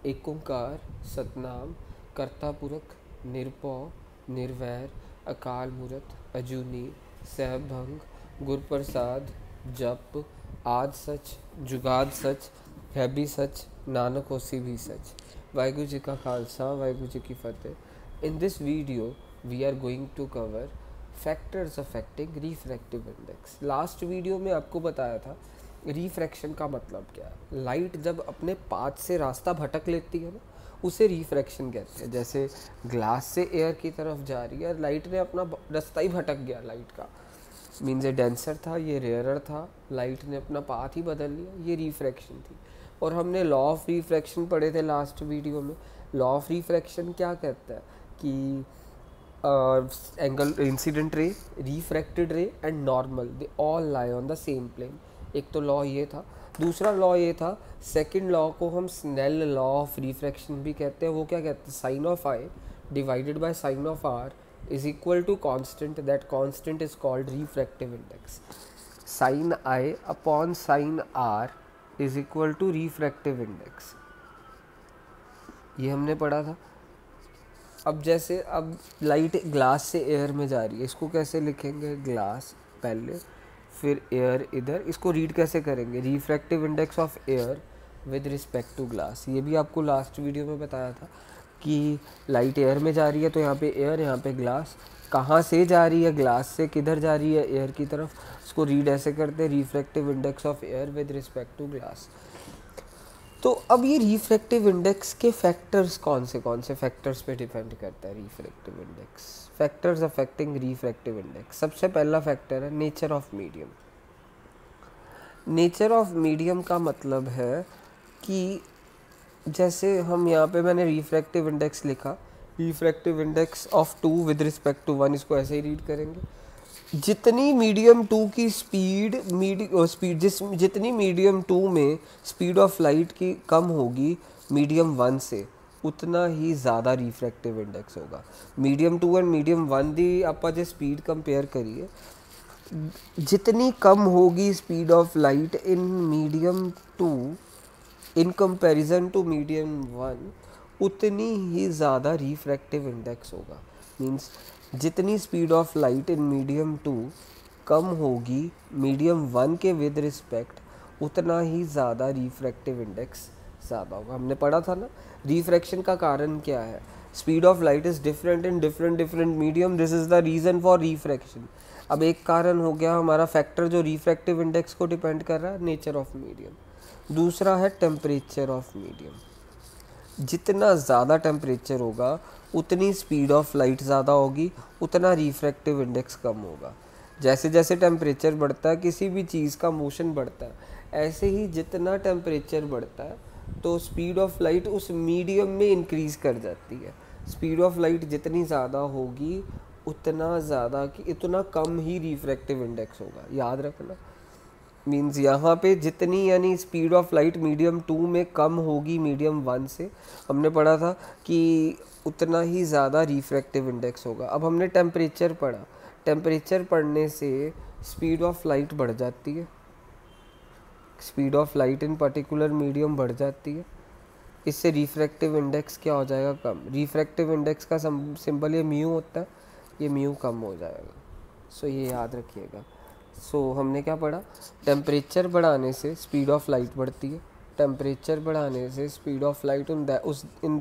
एक ओंकार सतनाम कर्ता पुरख निरपौ निर्वैर अकाल मूरत अजूनी सहभंग गुरप्रसाद जप आद सच जुगाद सच है भी सच नानक होसी भी सच। वाहिगुरु जी का खालसा वाहिगुरु जी की फतेह। In this video we are going to cover factors affecting refractive index. Last video में आपको बताया था रिफ्रैक्शन का मतलब क्या है। लाइट जब अपने पाथ से रास्ता भटक लेती है ना, उसे रिफ्रैक्शन कहते हैं। जैसे ग्लास से एयर की तरफ जा रही है, लाइट ने अपना रास्ता ही भटक गया। लाइट का मीन्स ये डेंसर था, ये रेयरर था, लाइट ने अपना पाथ ही बदल लिया, ये रिफ्रैक्शन थी। और हमने लॉ ऑफ रिफ्रैक्शन पढ़े थे लास्ट वीडियो में। लॉ ऑफ रिफ्रैक्शन क्या कहता है कि angle incident ray, refracted ray and normal they all lie on the same plane. एक तो लॉ ये था। दूसरा लॉ ये था, सेकंड लॉ को हम स्नेल लॉ ऑफ रिफ्रैक्शन भी कहते हैं। वो क्या कहते हैं, sine of i divided by sine of r is equal to constant. That constant is called refractive index. Sin I upon sin R is equal to refractive index. ये हमने पढ़ा था। अब जैसे अब लाइट ग्लास से एयर में जा रही है, इसको कैसे लिखेंगे, ग्लास पहले फिर एयर इधर, इसको रीड कैसे करेंगे, refractive index of air with respect to glass. ये भी आपको लास्ट वीडियो में बताया था कि लाइट एयर में जा रही है तो यहाँ पे एयर, यहाँ पे ग्लास। कहाँ से जा रही है, ग्लास से किधर जा रही है, एयर की तरफ। इसको रीड ऐसे करते हैं, refractive index of air with respect to glass. तो अब ये रिफ्रैक्टिव इंडेक्स के फैक्टर्स कौन से फैक्टर्स पे डिपेंड करता है refractive index. Factors affecting refractive index. सबसे पहला फैक्टर है nature of medium. Nature of medium का मतलब है कि जैसे हम यहाँ पे मैंने रिफ्रैक्टिव इंडेक्स लिखा, refractive index of 2 with respect to 1, इसको ऐसे ही रीड करेंगे। जितनी मीडियम 2 की जितनी मीडियम 2 में स्पीड ऑफ लाइट की कम होगी मीडियम 1 से, उतना ही ज़्यादा रिफ्रैक्टिव इंडेक्स होगा। मीडियम 2 एंड मीडियम 1 दी आप जो स्पीड कंपेयर करिए, जितनी कम होगी speed of light in medium 2 in comparison to medium 1, उतनी ही ज़्यादा रिफ्रैक्टिव इंडेक्स होगा। मींस जितनी speed of light in medium 2 कम होगी मीडियम 1 के विद रिस्पेक्ट, उतना ही ज़्यादा रिफ्रैक्टिव इंडेक्स ज़्यादा होगा। हमने पढ़ा था ना, रिफ्रैक्शन का कारण क्या है, speed of light is different in different medium, this is the reason for refraction. अब एक कारण हो गया हमारा फैक्टर जो रिफ्रैक्टिव इंडेक्स को डिपेंड कर रहा है, नेचर ऑफ मीडियम। दूसरा है टेम्परेचर ऑफ मीडियम। जितना ज़्यादा टेम्परेचर होगा उतनी स्पीड ऑफ लाइट ज़्यादा होगी, उतना रिफ्रैक्टिव इंडेक्स कम होगा। जैसे जैसे टेम्परेचर बढ़ता है, किसी भी चीज़ का मोशन बढ़ता है, ऐसे ही जितना टेम्परेचर बढ़ता है तो स्पीड ऑफ लाइट उस मीडियम में इंक्रीज़ कर जाती है। स्पीड ऑफ लाइट जितनी ज़्यादा होगी उतना ज़्यादा कि इतना कम ही रिफ्रैक्टिव इंडेक्स होगा, याद रखना। मीन्स यहाँ पे जितनी यानी स्पीड ऑफ लाइट मीडियम 2 में कम होगी मीडियम 1 से, हमने पढ़ा था कि उतना ही ज़्यादा रिफ्रैक्टिव इंडेक्स होगा। अब हमने टेम्परेचर पढ़ा, टेम्परेचर पढ़ने से स्पीड ऑफ लाइट बढ़ जाती है, speed of light in particular medium बढ़ जाती है। इससे रिफ्रैक्टिव इंडेक्स क्या हो जाएगा, कम। रिफ्रैक्टिव इंडेक्स का सिंबल ये म्यू होता है, ये म्यू कम हो जाएगा। सो ये याद रखिएगा। सो हमने क्या पढ़ा, टेम्परेचर बढ़ाने से स्पीड ऑफ लाइट बढ़ती है, टेम्परेचर बढ़ाने से speed of light in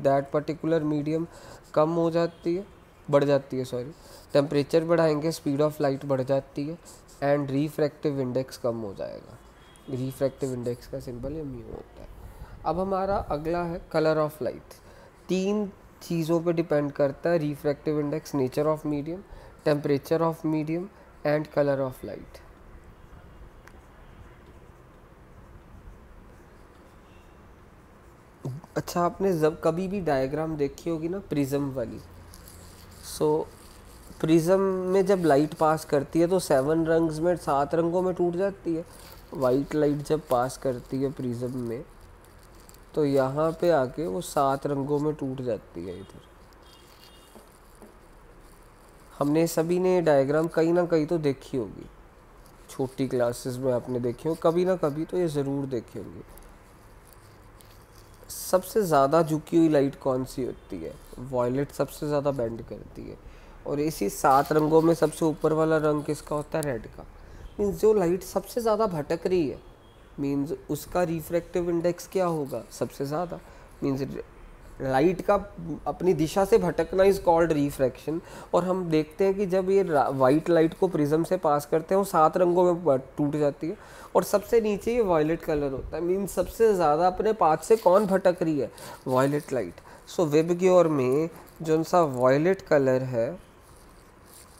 that particular medium कम हो जाती है, बढ़ जाती है, सॉरी। टेम्परेचर बढ़ाएंगे स्पीड ऑफ लाइट बढ़ जाती है एंड रिफ्रैक्टिव इंडेक्स कम हो जाएगा। रिफ्रैक्टिव इंडेक्स का सिंबल ये म्यू होता है। अब हमारा अगला है कलर ऑफ लाइट। 3 चीज़ों पे डिपेंड करता है refractive index, nature of medium, temperature of medium and colour of light. अच्छा, आपने जब कभी भी डायग्राम देखी होगी ना प्रिज्म वाली, सो प्रिज्म में जब लाइट पास करती है तो 7 रंग्स में 7 रंगों में टूट जाती है। वाइट लाइट जब पास करती है प्रिज्म में तो यहाँ पे आके वो 7 रंगों में टूट जाती है। इधर हमने सभी ने डायग्राम कहीं ना कहीं तो देखी होगी, छोटी क्लासेस में आपने देखी हो कभी ना कभी, तो ये ज़रूर देखी होगी। सबसे ज़्यादा झुकी हुई लाइट कौन सी होती है? वॉयलेट सबसे ज़्यादा बेंड करती है। और इसी 7 रंगों में सबसे ऊपर वाला रंग किसका होता है? रेड का। मीन्स जो लाइट सबसे ज़्यादा भटक रही है, मीन्स उसका रिफ्रैक्टिव इंडेक्स क्या होगा? सबसे ज़्यादा। मीन्स लाइट का अपनी दिशा से भटकना इज़ कॉल्ड रिफ्रैक्शन। और हम देखते हैं कि जब ये वाइट लाइट को प्रिज्म से पास करते हैं वो 7 रंगों में टूट जाती है, और सबसे नीचे ये वायलेट कलर होता है। मीन्स सबसे ज़्यादा अपने पाथ से कौन भटक रही है? Violet light. सो विबग्योर में जो सा वायलेट कलर है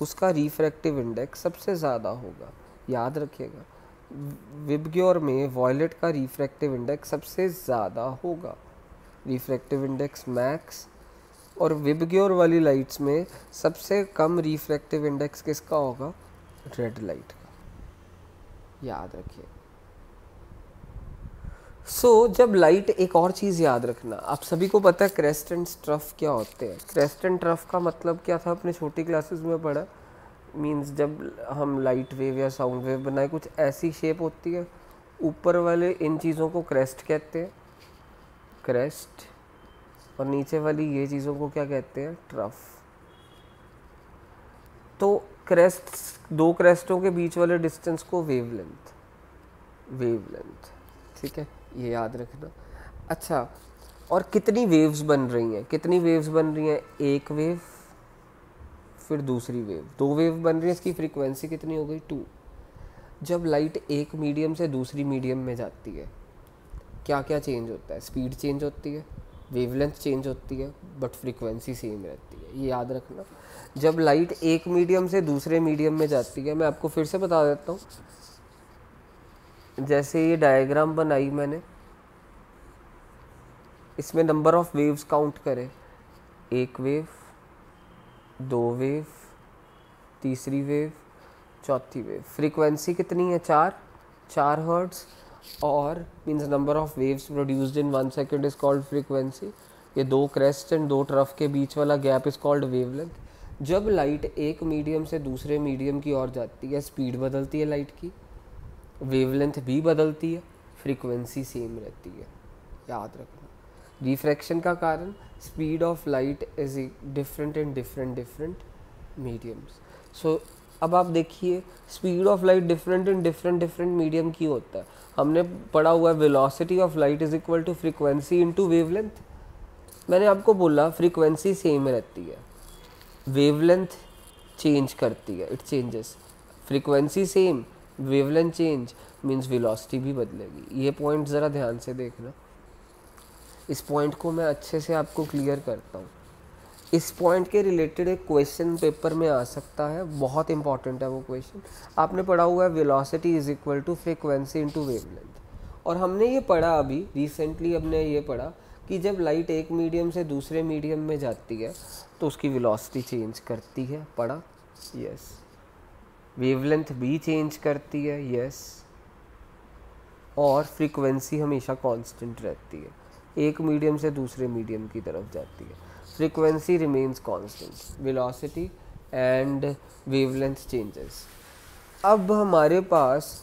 उसका रिफ्रैक्टिव इंडेक्स सबसे ज़्यादा होगा, याद रखिएगा। विबग्योर में वायलेट का रिफ्रैक्टिव इंडेक्स सबसे ज़्यादा होगा, रिफ्रैक्टिव इंडेक्स मैक्स। और विबग्योर वाली लाइट्स में सबसे कम रिफ्रैक्टिव इंडेक्स किसका होगा? रेड लाइट का, याद रखिए। सो जब लाइट, एक और चीज़ याद रखना, आप सभी को पता है क्रेस्ट एंड स्ट्रफ क्या होते हैं। क्रेस्ट एंड ट्रफ का मतलब क्या था? अपने छोटी क्लासेस में पढ़ा। मींस जब हम लाइट वेव या साउंड वेव बनाए, कुछ ऐसी शेप होती है, ऊपर वाले इन चीज़ों को क्रेस्ट कहते हैं, क्रेस्ट, और नीचे वाली ये चीज़ों को क्या कहते हैं? ट्रफ। तो क्रेस्ट, दो क्रेस्टों के बीच वाले डिस्टेंस को वेवलेंथ, वेवलेंथ, ठीक है, ये याद रखना। अच्छा, और कितनी वेव्स बन रही हैं? कितनी वेव्स बन रही हैं? एक वेव, फिर दूसरी वेव, 2 वेव बन रही है। इसकी फ्रीक्वेंसी कितनी हो गई? 2। जब लाइट एक मीडियम से दूसरी मीडियम में जाती है, क्या क्या चेंज होता है? स्पीड चेंज होती है, वेवलेंथ चेंज होती है, बट फ्रीक्वेंसी सेम रहती है, ये याद रखना। जब लाइट एक मीडियम से दूसरे मीडियम में जाती है, मैं आपको फिर से बता देता हूँ। जैसे ये डायग्राम बनाई मैंने, इसमें नंबर ऑफ वेव्स काउंट करें। 1 वेव, 2 वेव, तीसरी वेव, चौथी वेव। फ्रीक्वेंसी कितनी है? 4 हर्ट्ज। और means number of waves produced in 1 second is called frequency. ये 2 क्रेस्ट एंड 2 ट्रफ के बीच वाला गैप इज कॉल्ड वेवलेंथ। जब लाइट एक मीडियम से दूसरे मीडियम की ओर जाती है, स्पीड बदलती है लाइट की, वेवलेंथ भी बदलती है, फ्रीक्वेंसी सेम रहती है, याद रखना। रिफ्रैक्शन का कारण, speed of light is different in different mediums. So अब आप देखिए, speed of light different in different medium की होता है। हमने पढ़ा हुआ है velocity of light is equal to frequency into wavelength. मैंने आपको बोला फ्रीक्वेंसी सेम रहती है, वेवलेंथ चेंज करती है, it changes. Frequency same, wavelength change, means velocity भी बदलेगी। ये पॉइंट ज़रा ध्यान से देखना। इस पॉइंट को मैं अच्छे से आपको क्लियर करता हूँ। इस पॉइंट के रिलेटेड एक क्वेश्चन पेपर में आ सकता है, बहुत इंपॉर्टेंट है वो क्वेश्चन। आपने पढ़ा हुआ है velocity is equal to frequency into wavelength. और हमने ये पढ़ा अभी रिसेंटली, हमने ये पढ़ा कि जब लाइट एक मीडियम से दूसरे मीडियम में जाती है तो उसकी वेलोसिटी चेंज करती है, पढ़ा? यस। वेवलेंथ भी चेंज करती है, यस। और फ्रीक्वेंसी हमेशा कांस्टेंट रहती है, एक मीडियम से दूसरे मीडियम की तरफ जाती है, frequency remains constant, velocity and wavelength changes. अब हमारे पास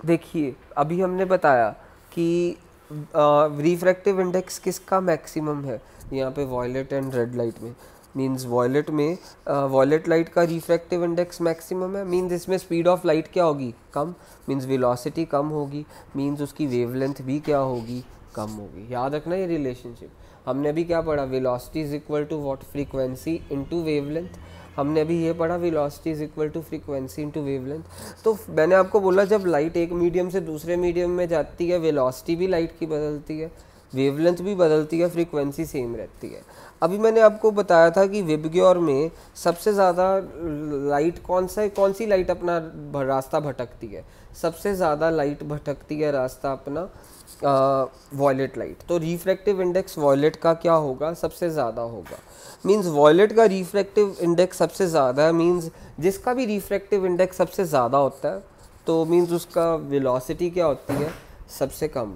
देखिए, अभी हमने बताया कि रिफ्रैक्टिव इंडेक्स किसका मैक्सिमम है यहाँ पे, वॉयलेट एंड रेड लाइट में। मींस वॉयलेट में वॉयलेट लाइट का रिफ्रैक्टिव इंडेक्स मैक्सिमम है, मींस इसमें स्पीड ऑफ लाइट क्या होगी? कम, मींस वेलोसिटी कम होगी, मींस उसकी वेवलेंथ भी क्या होगी? कम होगी। याद रखना ये रिलेशनशिप। हमने अभी क्या पढ़ा? Velocity is equal to what? Frequency into wavelength. हमने अभी ये पढ़ा velocity is equal to frequency into wavelength. तो मैंने आपको बोला जब लाइट एक मीडियम से दूसरे मीडियम में जाती है, वेलोसिटी भी लाइट की बदलती है, वेवलेंथ भी बदलती है, फ्रीक्वेंसी सेम रहती है। अभी मैंने आपको बताया था कि विबग्योर में सबसे ज़्यादा लाइट कौन सी लाइट अपना रास्ता भटकती है? सबसे ज़्यादा लाइट भटकती है रास्ता अपना वॉयलेट लाइट। तो रिफ्रैक्टिव इंडेक्स वॉयलेट का क्या होगा? सबसे ज़्यादा होगा। मींस वॉयलेट का रिफ्रैक्टिव इंडेक्स सबसे ज़्यादा है, मींस जिसका भी रिफ्रैक्टिव इंडेक्स सबसे ज़्यादा होता है तो मींस उसका वेलोसिटी क्या होती है? सबसे कम।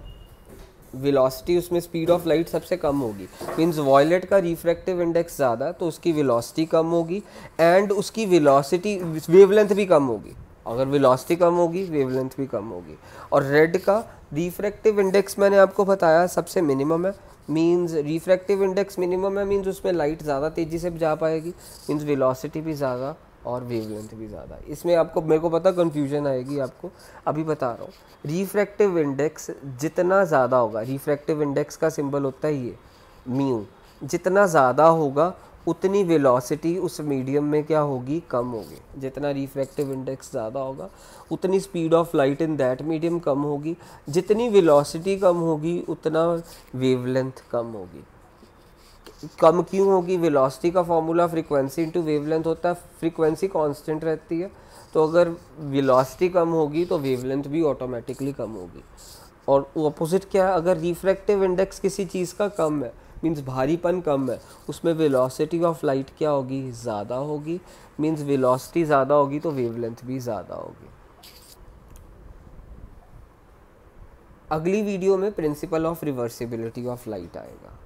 वेलोसिटी, उसमें स्पीड ऑफ लाइट सबसे कम होगी। मींस वॉयलेट का रिफ्रैक्टिव इंडेक्स ज़्यादा तो उसकी वेलोसिटी कम होगी एंड उसकी वेलोसिटी वेवलेंथ भी कम होगी। अगर वेलोसिटी कम होगी, वेवलेंथ भी कम होगी। और रेड का रिफ्रैक्टिव इंडेक्स मैंने आपको बताया सबसे मिनिमम है, मींस रिफ्रैक्टिव इंडेक्स मिनिमम है, मींस उसमें लाइट ज़्यादा तेज़ी से जा पाएगी, मींस वेलोसिटी भी ज़्यादा और वेवलेंथ भी ज़्यादा। इसमें आपको, मेरे को पता कन्फ्यूजन आएगी आपको, अभी बता रहा हूँ। रिफ्रैक्टिव इंडेक्स जितना ज़्यादा होगा, रिफ्रैक्टिव इंडेक्स का सिंबल होता है ये म्यू, जितना ज़्यादा होगा उतनी वेलोसिटी उस मीडियम में क्या होगी, कम होगी। जितना रिफ्रैक्टिव इंडेक्स ज़्यादा होगा उतनी speed of light in that medium कम होगी, जितनी वेलोसिटी कम होगी उतना वेवलेंथ कम होगी। कम क्यों होगी? वेलोसिटी का फॉर्मूला फ्रीक्वेंसी इनटू वेवलेंथ होता है, फ्रीक्वेंसी कांस्टेंट रहती है, तो अगर वेलोसिटी कम होगी तो वेवलेंथ भी ऑटोमेटिकली कम होगी। और अपोजिट क्या है, अगर रिफ्रैक्टिव इंडेक्स किसी चीज़ का कम है, मींस भारीपन कम है, उसमें वेलोसिटी ऑफ लाइट क्या होगी, ज़्यादा होगी, मींस वेलोसिटी ज़्यादा होगी तो वेवलेंथ भी ज़्यादा होगी। अगली वीडियो में principle of reversibility of light आएगा।